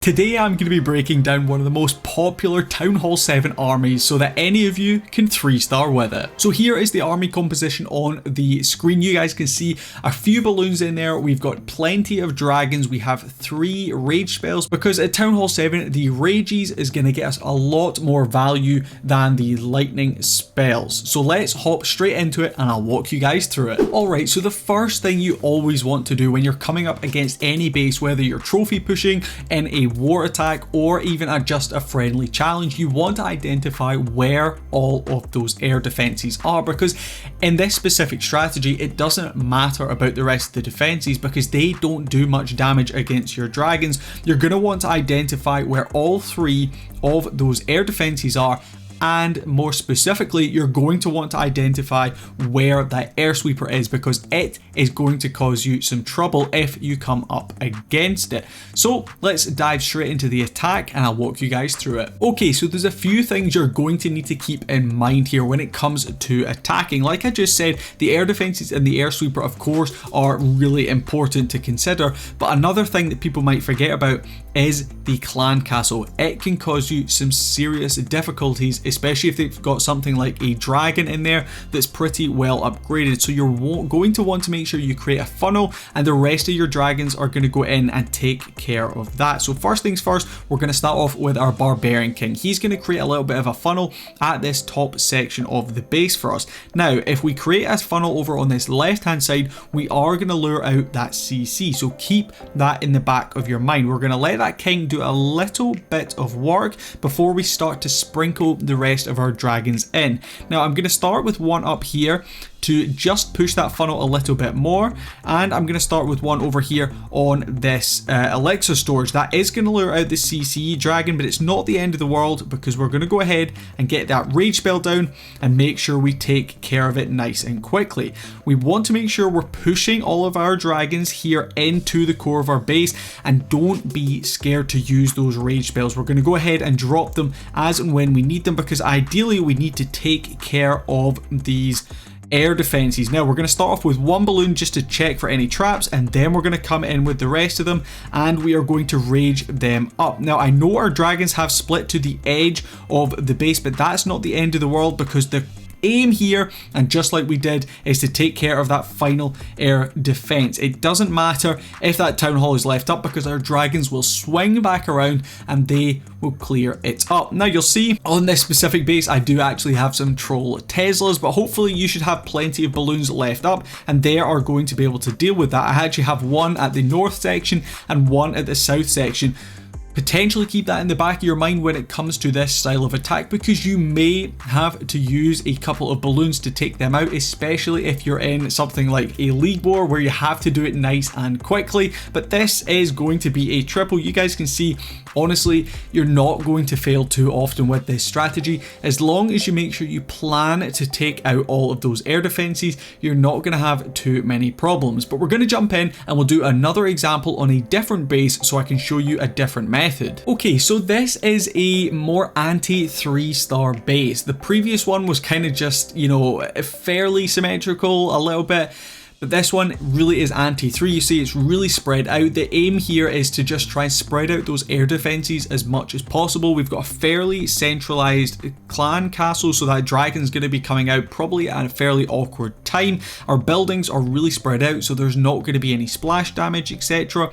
Today I'm going to be breaking down one of the most popular Townhall 7 armies so that any of you can 3-star with it. So here is the army composition on the screen. You guys can see a few balloons in there. We've got plenty of dragons. We have 3 rage spells because at Townhall 7 the rages is going to get us a lot more value than the lightning spells. So let's hop straight into it and I'll walk you guys through it. Alright, so the first thing you always want to do when you're coming up against any base, whether you're trophy pushing in a war attack or even just a friendly challenge, you want to identify where all of those air defenses are, because in this specific strategy it doesn't matter about the rest of the defenses because they don't do much damage against your dragons. You're going to want to identify where all 3 of those air defenses are, and more specifically you're going to want to identify where that air sweeper is because it is going to cause you some trouble if you come up against it. So let's dive straight into the attack and I'll walk you guys through it. Okay, so there's a few things you're going to need to keep in mind here when it comes to attacking. Like I just said, the air defenses and the air sweeper of course are really important to consider, but another thing that people might forget about is the clan castle. It can cause you some serious difficulties, especially if they've got something like a dragon in there that's pretty well upgraded. So you're going to want to make sure you create a funnel and the rest of your dragons are going to go in and take care of that. So first things first, we're going to start off with our barbarian king. He's going to create a little bit of a funnel at this top section of the base for us. Now if we create a funnel over on this left hand side, we are going to lure out that CC, so keep that in the back of your mind. We're going to let that king do a little bit of work before we start to sprinkle the rest of our dragons in. Now I'm going to start with one up here to just push that funnel a little bit more, and I'm going to start with one over here on this elixir storage. That is going to lure out the CC dragon, but it's not the end of the world because we're going to go ahead and get that rage spell down and make sure we take care of it nice and quickly. We want to make sure we're pushing all of our dragons here into the core of our base, and don't be scared to use those rage spells. We're going to go ahead and drop them as and when we need them because ideally we need to take care of these air defenses. Now we're going to start off with one balloon just to check for any traps, and then we're going to come in with the rest of them and we are going to rage them up. Now I know our dragons have split to the edge of the base, but that's not the end of the world because the aim here, and just like we did, is to take care of that final air defense. It doesn't matter if that town hall is left up because our dragons will swing back around and they will clear it up. Now you'll see on this specific base I do actually have some troll Teslas, but hopefully you should have plenty of balloons left up and they are going to be able to deal with that. I actually have one at the north section and one at the south section. Potentially keep that in the back of your mind when it comes to this style of attack because you may have to use a couple of balloons to take them out, especially if you're in something like a league war where you have to do it nice and quickly. But this is going to be a triple. You guys can see, honestly, you're not going to fail too often with this strategy. As long as you make sure you plan to take out all of those air defenses, you're not going to have too many problems. But we're going to jump in and we'll do another example on a different base so I can show you a different method. Okay, so this is a more anti 3-star base. The previous one was kind of just, you know, fairly symmetrical a little bit. But this one really is anti-3. You see it's really spread out. The aim here is to just try and spread out those air defenses as much as possible. We've got a fairly centralized clan castle, so that dragon's going to be coming out probably at a fairly awkward time. Our buildings are really spread out, so there's not going to be any splash damage, etc.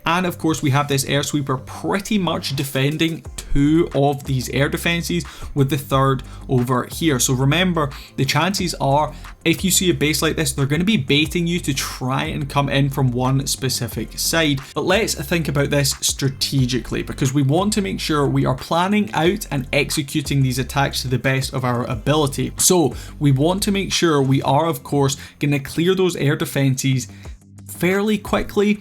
And of course we have this air sweeper pretty much defending 2 of these air defenses with the 3rd over here. So remember, the chances are if you see a base like this, they're going to be baiting you to try and come in from one specific side. But let's think about this strategically because we want to make sure we are planning out and executing these attacks to the best of our ability. So we want to make sure we are of course going to clear those air defenses fairly quickly.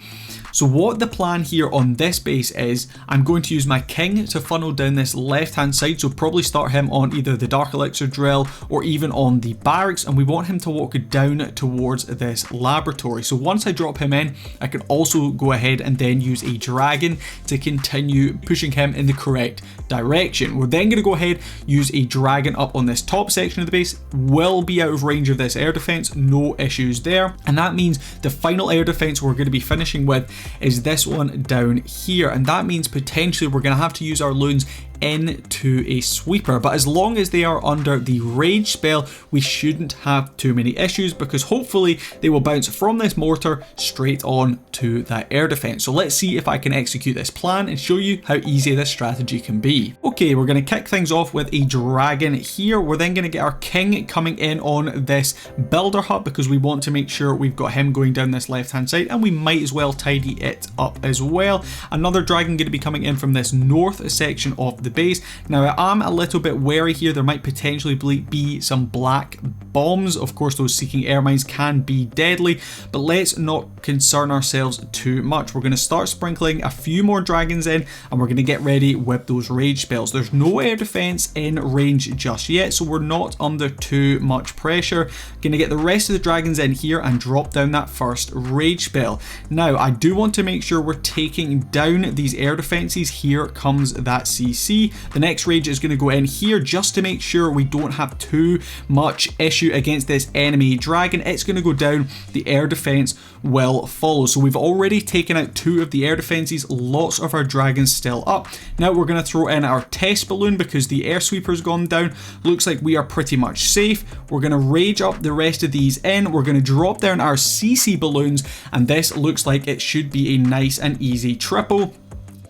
So what the plan here on this base is, I'm going to use my king to funnel down this left hand side, so probably start him on either the dark elixir drill or even on the barracks, and we want him to walk down towards this laboratory. So once I drop him in, I can also go ahead and then use a dragon to continue pushing him in the correct direction. We're then going to go ahead, use a dragon up on this top section of the base, will be out of range of this air defense, no issues there, and that means the final air defense we're going to be finishing with is this one down here, and that means potentially we're going to have to use our loons into a sweeper, but as long as they are under the rage spell, we shouldn't have too many issues, because hopefully they will bounce from this mortar straight on to that air defense. So let's see if I can execute this plan and show you how easy this strategy can be. Okay, we're going to kick things off with a dragon here. We're then going to get our king coming in on this builder hut, because we want to make sure we've got him going down this left hand side, and we might as well tidy it up as well. Another dragon going to be coming in from this north section of the base. Now I am a little bit wary here, there might potentially be some black bombs. Of course those seeking air mines can be deadly, but let's not concern ourselves too much. We're going to start sprinkling a few more dragons in, and we're going to get ready with those rage spells. There's no air defense in range just yet, so we're not under too much pressure. Going to get the rest of the dragons in here and drop down that first rage spell. Now I do want to make sure we're taking down these air defenses. Here comes that CC. The next rage is going to go in here just to make sure we don't have too much issue against this enemy dragon. It's going to go down, the air defense will follow. So we've already taken out 2 of the air defenses, lots of our dragons still up. Now we're going to throw in our test balloon because the air sweeper's gone down. Looks like we are pretty much safe. We're going to rage up the rest of these in. We're going to drop down our CC balloons, and this looks like it should be a nice and easy triple.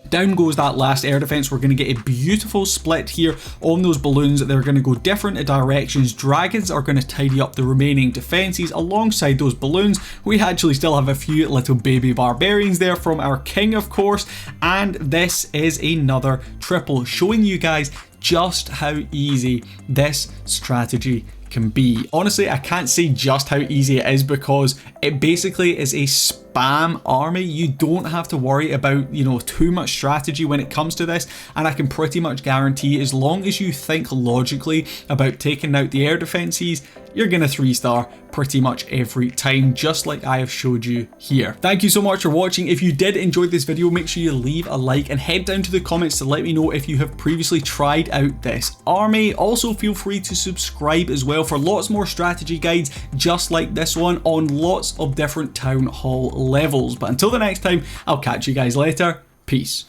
Down goes that last air defense. We're going to get a beautiful split here on those balloons. They're going to go different directions. Dragons are going to tidy up the remaining defenses alongside those balloons. We actually still have a few little baby barbarians there from our king, of course, and this is another triple, showing you guys just how easy this strategy can be. Honestly, I can't say just how easy it is, because it basically is a spam army. You don't have to worry about, you know, too much strategy when it comes to this, and I can pretty much guarantee as long as you think logically about taking out the air defenses, you're gonna 3-star pretty much every time, just like I have showed you here. Thank you so much for watching. If you did enjoy this video, make sure you leave a like and head down to the comments to let me know if you have previously tried out this army. Also feel free to subscribe as well for lots more strategy guides just like this one on lots of different town hall levels. But until the next time, I'll catch you guys later. Peace.